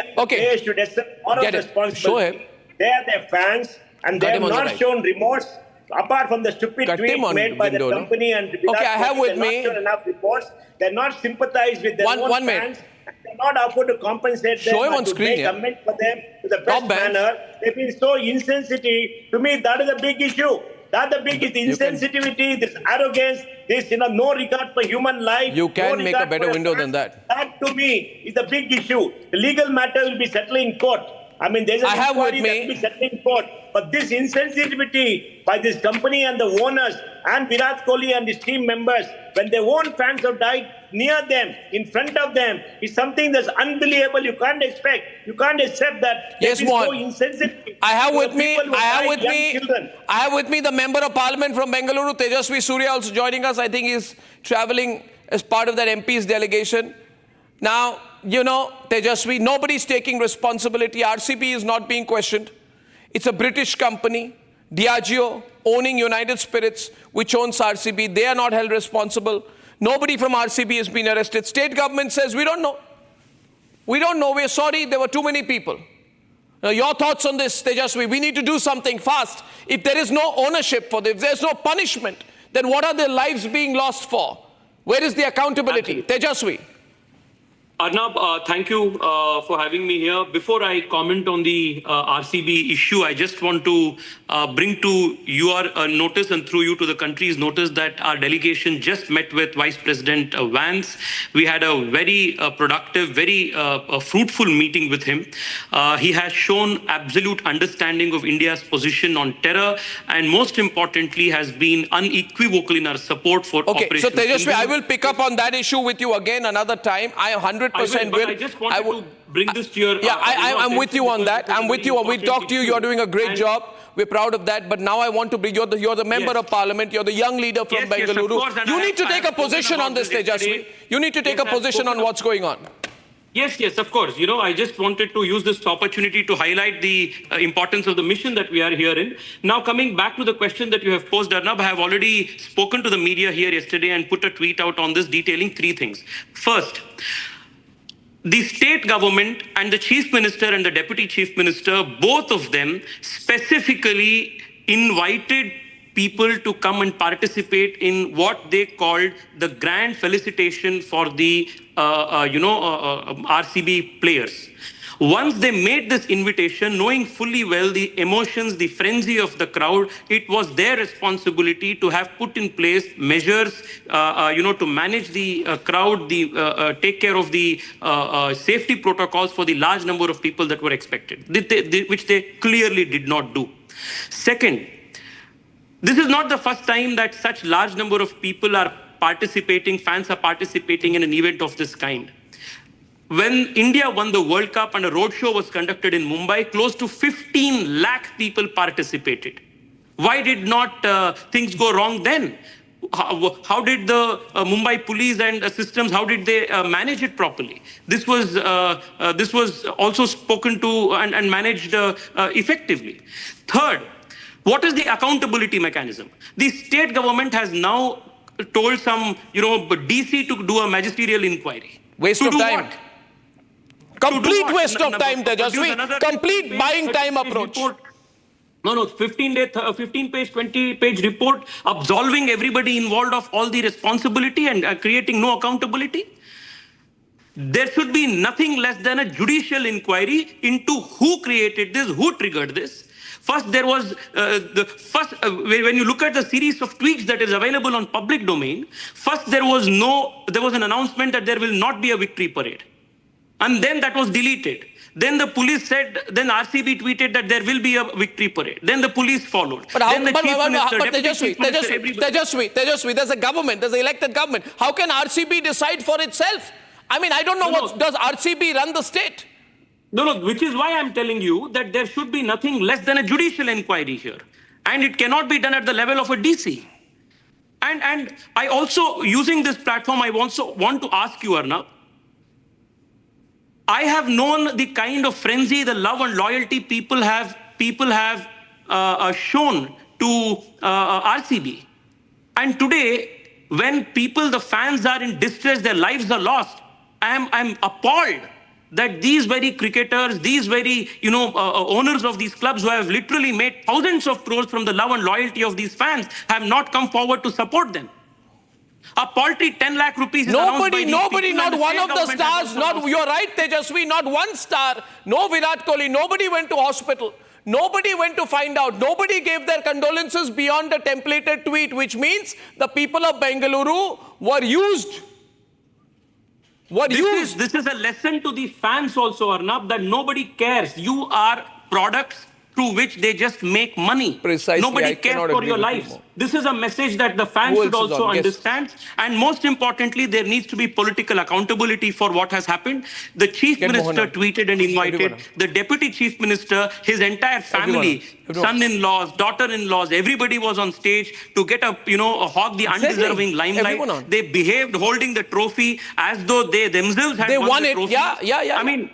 should accept moral responsibility. They are their fans and they have not shown remorse apart from the stupid tweet made by the company and Virat I have with me not shown enough remorse. They're not sympathized with their own fans. They're not offered to compensate them and to make amends for them to the best manner. They've been so insensitive. To me, that is a big issue. That's the big insensitivity, this arrogance, this no regard for human life. You can make a better window than that. That to me is a big issue. The legal matter will be settled in court. I mean, there's an inquiry that will be settled in court. But this insensitivity by this company and the owners and Virat Kohli and his team members, when their own fans have died near them, in front of them, is something that's unbelievable. You can't expect. You can't accept that. Yes, Mohan. So insensitive. I have with me the Member of Parliament from Bengaluru, Tejasvi Surya, also joining us. I think he's traveling as part of that MP's delegation. Now, Tejasvi, nobody's taking responsibility. RCB is not being questioned. It's a British company, Diageo, owning United Spirits, which owns RCB. They are not held responsible. Nobody from RCB has been arrested. State government says, we don't know. We don't know. We're sorry. There were too many people. Now, your thoughts on this, Tejasvi? We need to do something fast. If there is no ownership for this, if there's no punishment, then what are their lives being lost for? Where is the accountability? Tejasvi. Arnab, thank you for having me here. Before I comment on the RCB issue, I just want to bring to your notice and through you to the country's notice that our delegation just met with Vice President Vance. We had a very productive, very fruitful meeting with him. He has shown absolute understanding of India's position on terror and most importantly has been unequivocal in our support for Operation So Tejasvi, I will pick up on that issue with you again another time. I 100% will. I just wanted to bring this to your... I'm with you on that. I'm with you. We talked to you. You're doing a great job. We're proud of that. But now I want to bring you, you're the Member of Parliament. You're the young leader from Bengaluru. You need to take a position on this, Tejasvi. You need to take a position on what's going on. Yes, of course. I just wanted to use this opportunity to highlight the importance of the mission that we are here in. Now, coming back to the question that you have posed, Arnab, I have already spoken to the media here yesterday and put a tweet out on this detailing three things. First, the state government and the chief minister and the deputy chief minister, both of them specifically invited people to come and participate in what they called the grand felicitation for the RCB players. Once they made this invitation, knowing fully well the emotions, the frenzy of the crowd, it was their responsibility to have put in place measures, to manage the crowd, take care of the safety protocols for the large number of people that were expected, which they clearly did not do. Second, this is not the first time that such large number of people are participating, fans are participating in an event of this kind. When India won the World Cup and a roadshow was conducted in Mumbai, close to 15 lakh people participated. Why did not things go wrong then? How did the Mumbai police and systems, how did they manage it properly? This was also spoken to and managed effectively. Third, what is the accountability mechanism? The state government has now told some, DC to do a magisterial inquiry. Waste of time. What? Complete waste of time, Tejasvi. Complete buying time approach. No, 15-page, 20-page report absolving everybody involved of all the responsibility and creating no accountability. There should be nothing less than a judicial inquiry into who created this, who triggered this. First, there was when you look at the series of tweets that is available on public domain, first there was an announcement that there will not be a victory parade. And then that was deleted. Then the police said, then RCB tweeted that there will be a victory parade. Then the police followed. But how, then the chief minister, deputy chief minister, Tejasvi, there's a government, there's an elected government. How can RCB decide for itself? I mean, I don't know does RCB run the state? No, which is why I'm telling you that there should be nothing less than a judicial inquiry here. And it cannot be done at the level of a DC. And I also, using this platform, I also want to ask you, Arnab, I have known the kind of frenzy, the love and loyalty people have shown to RCB. And today, when people, the fans are in distress, their lives are lost, I'm appalled that these very cricketers, these very owners of these clubs who have literally made thousands of crores from the love and loyalty of these fans have not come forward to support them. A paltry 10 lakh rupees is nobody, not one of the stars, you're right, Tejasvi, not one star, no Virat Kohli, nobody went to hospital. Nobody went to find out. Nobody gave their condolences beyond a templated tweet, which means the people of Bengaluru were used. This is a lesson to the fans also, Arnab, that nobody cares. You are products through which they just make money. Precisely. Nobody cares for your lives. This is a message that the fans should also understand. Yes. And most importantly, there needs to be political accountability for what has happened. The chief minister tweeted and invited the deputy chief minister, his entire family, son-in-laws, daughter-in-laws, everybody was on stage to get hog the undeserving limelight. They behaved holding the trophy as though they themselves had won the trophy. Yeah. I mean,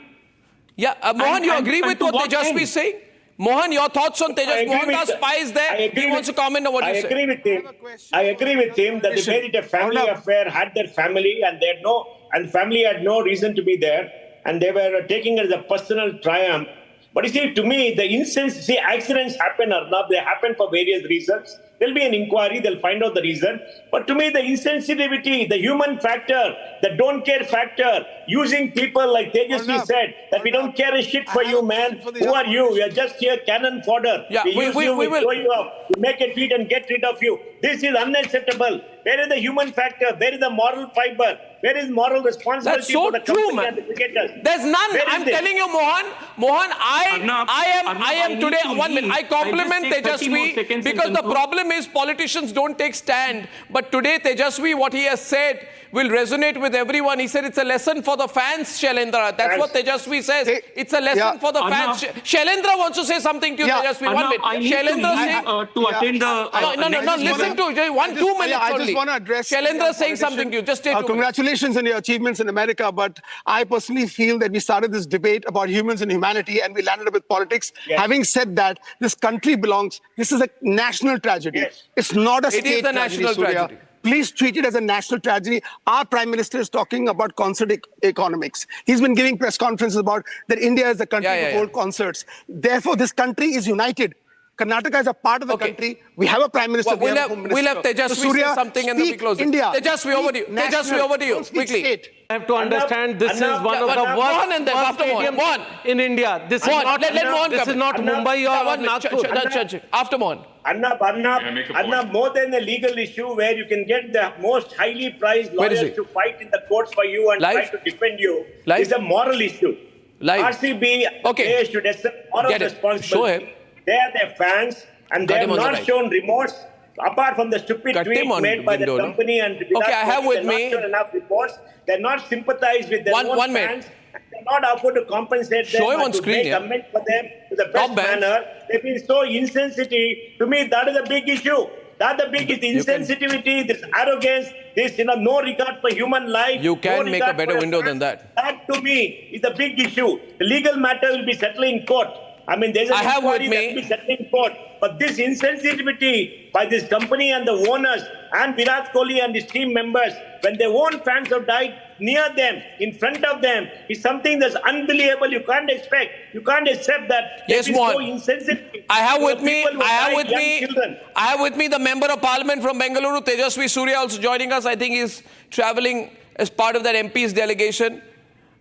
Mohan, you agree with what Tejasvi is saying? Mohan, your thoughts on Tejas? Mohan Spy is there. He wants to comment on what you said. I agree with him that they made it a family affair, had their family, and the family had no reason to be there, and they were taking it as a personal triumph. But you see, to me, accidents happen, Arnab. They happen for various reasons. There'll be an inquiry, they'll find out the reason. But to me, the insensitivity, the human factor, the don't care factor, using people like Tejasvi said, that we don't care a shit for you, man. Who are you? We are just here cannon fodder. Yeah, we will throw you up. We make a tweet and get rid of you. This is unacceptable. Where is the human factor? Where is the moral fiber? Where is moral responsibility for the company and the cricketers? There's none. I'm telling you, Mohan, I am today, 1 minute. I compliment Tejasvi because the problem is politicians don't take stand. But today, Tejasvi, what he has said will resonate with everyone. He said it's a lesson for the fans, Shailendra. That's what Tejasvi says. It's a lesson for the fans. Shailendra wants to say something to you, Tejasvi. 1 minute. Shailendra saying to attend the... No, listen to 2 minutes I only. just want to address... Shailendra saying something to you. Just stay 2 minutes. Congratulations on your achievements in America, but I personally feel that we started this debate about humans and humanity and we landed up with politics. Yes. Having said that, this country this is a national tragedy. Yes. It's not a state tragedy. It is a national tragedy. Please treat it as a national tragedy. Our Prime Minister is talking about concert economics. He's been giving press conferences about that India is the country to hold concerts. Therefore, this country is united. Karnataka is a part of the country. We have a Prime Minister. We'll have Tejasvi say something and then we close it. Tejasvi, over to you. Quickly. I have to understand this is one of the worst stadiums in India. This is not Mumbai or Nagpur. After Mohan. Arnab, more than a legal issue where you can get the most highly prized lawyers to fight in the courts for you and try to defend you, is a moral issue. RCB players should accept moral responsibility. They are their fans and they have not shown remorse apart from the stupid tweet made by the company and Virat I have with me... not shown enough remorse. They're not sympathized with their own fans. They're not offered to compensate them and to make amends for them to the best manner. They've been so insensitive. To me, that is a big issue. That's the big insensitivity, this arrogance, this no regard for human life. You can make a better window than that. That to me is a big issue. The legal matter will be settled in court. I mean, there's an inquiry that will be settled in court. But this insensitivity by this company and the owners and Virat Kohli and his team members, when their own fans have died near them, in front of them, is something that's unbelievable. You can't expect. You can't accept that. Yes, Mohan. So insensitive. I have with me the Member of Parliament from Bengaluru, Tejasvi Surya, also joining us. I think he's traveling as part of that MP's delegation.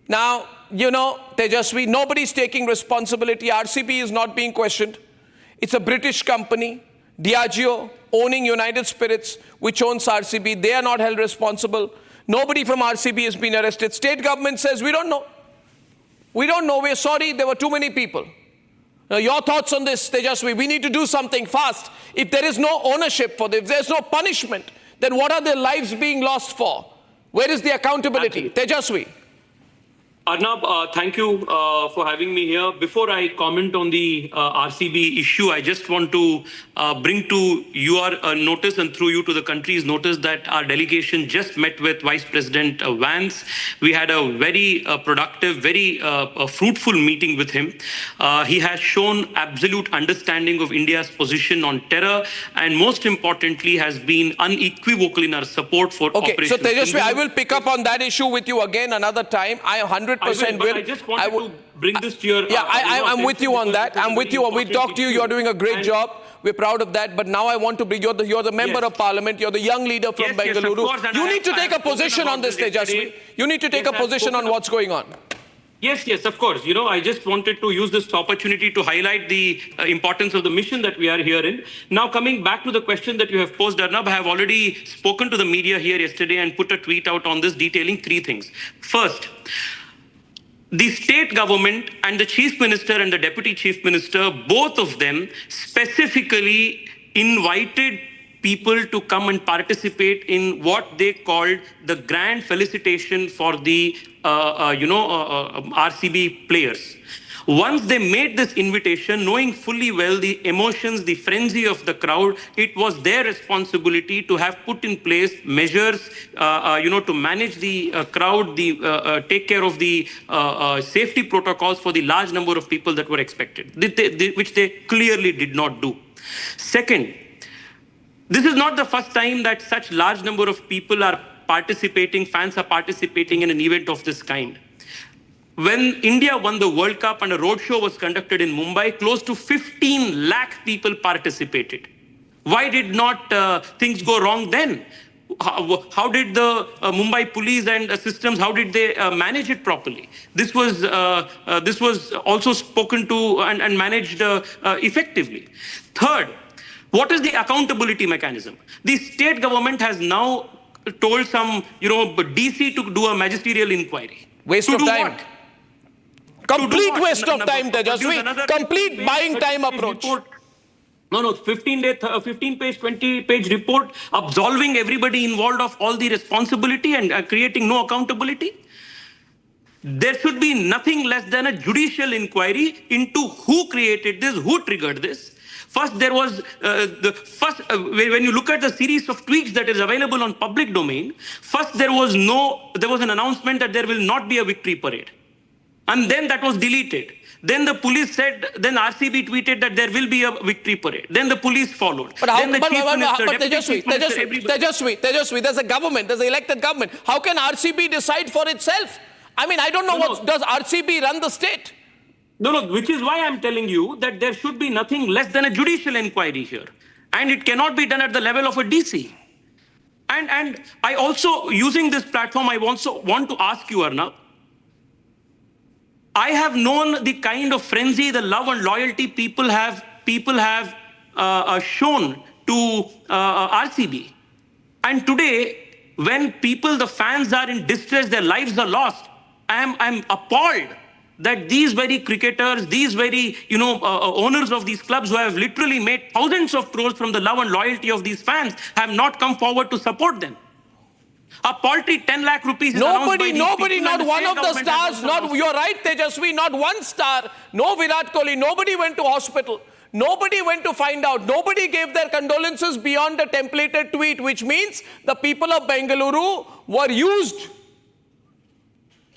Now, Tejasvi, nobody's taking responsibility. RCB is not being questioned. It's a British company, Diageo, owning United Spirits, which owns RCB. They are not held responsible. Nobody from RCB has been arrested. State government says, we don't know. We don't know. We're sorry. There were too many people. Now, your thoughts on this, Tejasvi? We need to do something fast. If there is no ownership for this, if there's no punishment, then what are their lives being lost for? Where is the accountability? Tejasvi. Arnab, thank you for having me here. Before I comment on the RCB issue, I just want to bring to your notice and through you to the country's notice that our delegation just met with Vice President Vance. We had a very productive, very fruitful meeting with him. He has shown absolute understanding of India's position on terror and most importantly has been unequivocal in our support for Operation So Tejasvi, Freedom. I will pick up on that issue with you again another time. I 100% will. I just wanted to bring this to your... I'm with you on that. I'm with you. We talked to you. You're doing a great job. We're proud of that. But now I want to bring you're the member of parliament. You're the young leader from Bengaluru. You need to take a position on this, Tejasvi. You need to take a position on what's going on. Yes, of course. I just wanted to use this opportunity to highlight the importance of the mission that we are here in. Now, coming back to the question that you have posed, Arnab, I have already spoken to the media here yesterday and put a tweet out on this detailing three things. First, the state government and the chief minister and the deputy chief minister, both of them specifically invited people to come and participate in what they called the grand felicitation for the RCB players. Once they made this invitation, knowing fully well the emotions, the frenzy of the crowd, it was their responsibility to have put in place measures, to manage the crowd, take care of the safety protocols for the large number of people that were expected, which they clearly did not do. Second, this is not the first time that such large number of people are participating, fans are participating in an event of this kind. When India won the World Cup and a roadshow was conducted in Mumbai, close to 15 lakh people participated. Why did not things go wrong then? How did the Mumbai police and systems, how did they manage it properly? This was also spoken to and managed effectively. Third, what is the accountability mechanism? The state government has now told some, DC to do a magisterial inquiry. Waste of time. What? Complete waste of time, Tejasvi. Complete buying time approach. No, 15-page, 20-page report absolving everybody involved of all the responsibility and creating no accountability. There should be nothing less than a judicial inquiry into who created this, who triggered this. First, there was when you look at the series of tweets that is available on public domain, first there was an announcement that there will not be a victory parade. And then that was deleted. Then the police said, then RCB tweeted that there will be a victory parade. Then the police followed. But Tejasvi, there's a government, there's an elected government. How can RCB decide for itself? I mean, I don't know does RCB run the state? No, which is why I'm telling you that there should be nothing less than a judicial inquiry here. And it cannot be done at the level of a DC. And I also, using this platform, I also want to ask you, Arnab, I have known the kind of frenzy, the love and loyalty people have shown to RCB. And today, when the fans are in distress, their lives are lost, I'm appalled that these very cricketers, these very, owners of these clubs who have literally made thousands of crores from the love and loyalty of these fans have not come forward to support them. A paltry 10 lakh rupees is nobody, not one of the stars, you're right, Tejasvi, not one star, no Virat Kohli, nobody went to hospital, nobody went to find out, nobody gave their condolences beyond a templated tweet, which means the people of Bengaluru were used.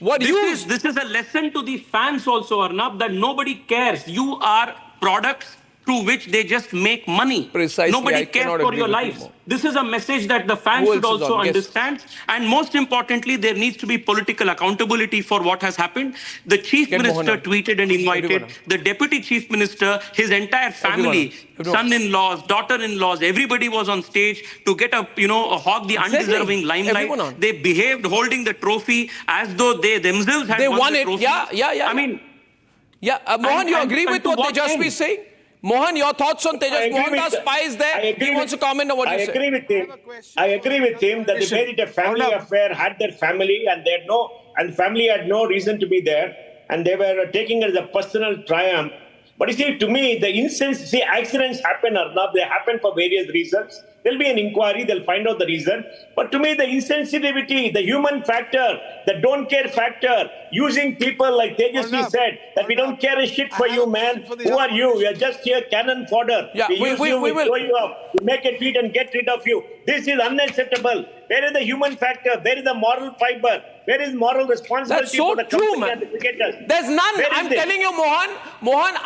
This is a lesson to the fans also, Arnab, that nobody cares. You are products through which they just make money. Precisely. Nobody cares for your lives. This is a message that the fans should also understand. Yes. And most importantly, there needs to be political accountability for what has happened. The chief minister tweeted and invited the deputy chief minister, his entire family, son-in-laws, daughter-in-laws, everybody was on stage to get hog the undeserving limelight. They behaved holding the trophy as though they themselves had won the trophy. Yeah. I mean, Mohan, you agree with what Tejasvi is saying? Mohan, your thoughts on Tejas? Mohan's spy is there. He wants to comment on what you said. I agree with him that they made it a family affair, had their family, and family had no reason to be there. and they were taking it as a personal triumph. But you see, to me, accidents happen, Arnab. They happen for various reasons. There'll be an inquiry, they'll find out the reason. But to me, the insensitivity, the human factor, the don't care factor, using people like Tejasvi said, that we don't care a shit for you, man. Who are you? We are just here cannon fodder. Yeah, we will. throw you up, we make a tweet and get rid of you. This is unacceptable. Where is the human factor? Where is the moral fiber? Where is moral responsibility That's so for the true, company man. and the cricketers? There's none. I'm telling you, Mohan,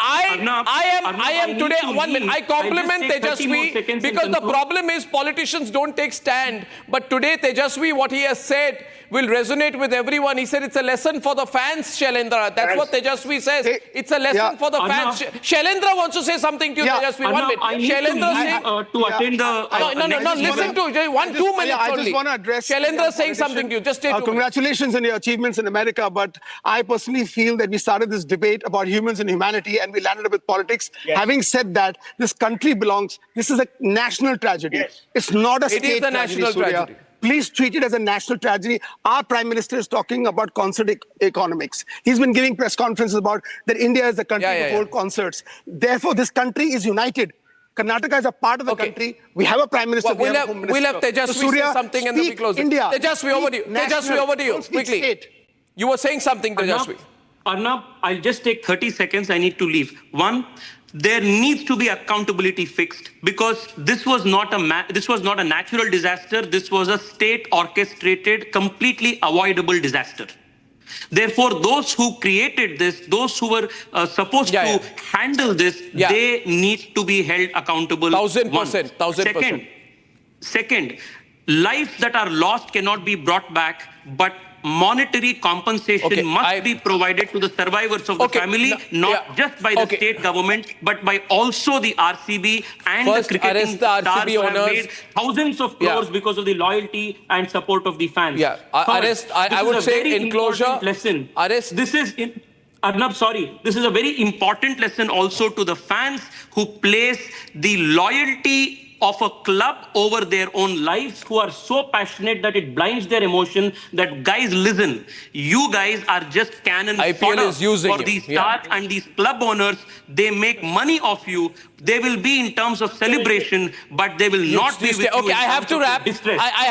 Arnab, I am today. 1 minute. I compliment I'll just take 30 more Tejasvi seconds because and the conclude. problem is politicians don't take stand. But today, Tejasvi, what he has said will resonate with everyone. He said it's a lesson for the fans, Shailendra. That's what Tejasvi says. It's a lesson for the fans. Shailendra wants to say something to you, Tejasvi. 1 minute. I need to attend the... No, listen to 2 minutes I only. just want to address... Shailendra saying something to you. Just stay 2 minutes. Congratulations on your achievements in America, but I personally feel that we started this debate about humans and humanity and we landed up with politics. Yes. Having said that, this country this is a national tragedy. Yes. It's not a It state is a tragedy, national Surya. tragedy. Please treat it as a national tragedy. Our Prime Minister is talking about concert economics. He's been giving press conferences about that India is the country to hold concerts. Therefore, this country is united. Karnataka is a part of the country. We have a Prime Minister. We'll have Tejasvi say something and then we close it. Tejasvi, over to you. Tejasvi, over to you. Quickly. State. You were saying something, Tejasvi. Arnab, I'll just take 30 seconds. I need to leave. One, there needs to be accountability fixed because this was not a natural disaster. This was a state orchestrated, completely avoidable disaster. Therefore, those who created this, those who were supposed to handle this, they need to be held accountable. 1000%. Second, lives that are lost cannot be brought back, but monetary compensation must be provided to the survivors of the family, not just by the state government, but by also the RCB and the cricketing stars who have made thousands of crores because of the loyalty and support of the fans. I would say in closure, lesson. This is Arnab, this is a very important lesson also to the fans who place the loyalty of a club over their own lives, who are so passionate that it blinds their emotion, that guys, listen, you guys are just cannon fodder for these stars and these club owners. They make money off you. They will be in terms of celebration, but they will not be with you. Okay, I have to wrap. I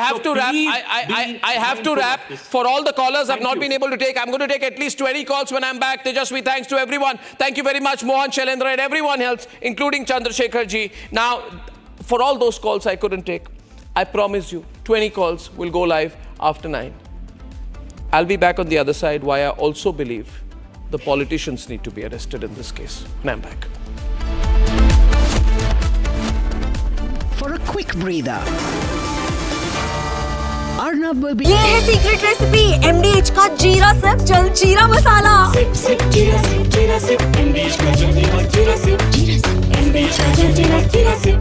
have to wrap. For all the callers I've not been able to take, I'm going to take at least 20 calls when I'm back. Tejasvi, thanks to everyone. Thank you very much, Mohan, Shailendra, and everyone else, including Chandrasekhar ji. Now, for all those calls I couldn't take, I promise you 20 calls will go live after 9. I'll be back on the other side why I also believe the politicians need to be arrested in this case. And I'm back. For a quick breather, Arnab will be... ये है secret recipe MDH का जीरा SIP जल जीरा मसाला SIP जीरा SIP MDH का जल जीरा सिप MDH का जल जीरा सिप